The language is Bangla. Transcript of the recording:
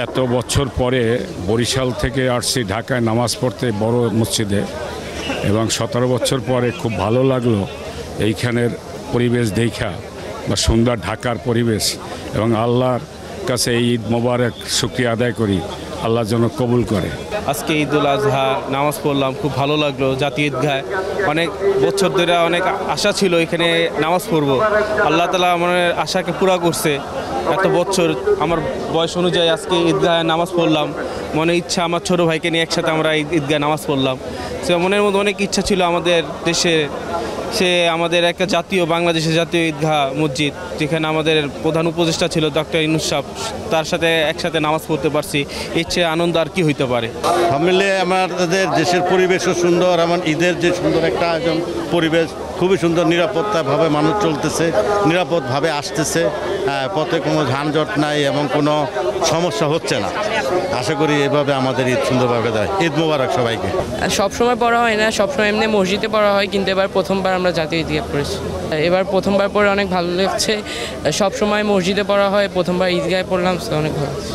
এত বছর পরে বরিশাল থেকে আসছি ঢাকায় নামাজ পড়তে বড় মসজিদে, এবং 17 বছর পরে খুব ভালো লাগলো এইখানের পরিবেশ দেখা, বা সুন্দর ঢাকার পরিবেশ। এবং আল্লাহর কাছে এই ঈদ মোবারক শুকরিয়া আদায় করি, আল্লাহ যেন কবুল করে। আজকে ঈদুল আজহা নামাজ পড়লাম, খুব ভালো লাগলো। জাতীয় ঈদগায় অনেক বছর ধরে অনেক আশা ছিল এখানে নামাজ পড়বো, আল্লাহ তাআলা আমার আশাকে পুরা করছে। এত বছর আমার বয়স অনুযায়ী আজকে ঈদগাহে নামাজ পড়লাম। মনে ইচ্ছা আমার ছোটো ভাইকে নিয়ে একসাথে আমরা ঈদগাহে নামাজ পড়লাম। সে মনের মধ্যে অনেক ইচ্ছা ছিল আমাদের দেশে, সে আমাদের একটা জাতীয় বাংলাদেশের জাতীয় ঈদগাহ মসজিদ, যেখানে আমাদের প্রধান উপদেষ্টা ছিল ডক্টর ইউনূস সাহেব, তার সাথে একসাথে নামাজ পড়তে পারছি। ইচ্ছে আনন্দ আর কি হইতে পারে। সব মিলে আমাদের দেশের পরিবেশও সুন্দর, আমার ঈদের যে সুন্দর একটা আয়োজন, পরিবেশ খুবই সুন্দর, নিরাপত্তাভাবে মানুষ চলতেছে, নিরাপদভাবে আসতেছে, পথে কোনো যানজট নাই এবং কোনো সমস্যা হচ্ছে না। আশা করি এভাবে আমাদের ঈদ সুন্দরভাবে যায়। ঈদ মোবারক সবাইকে। সব সময় পড়া হয় না, সবসময় এমনি মসজিদে পড়া হয়, কিন্তু এবার প্রথমবার আমরা জাতীয় ঈদগাহ পড়েছি। এবার প্রথমবার পড়ে অনেক ভালো লাগছে। সব সময় মসজিদে পড়া হয়, প্রথমবার ঈদগাহে পড়লাম, অনেক ভালো লাগছে।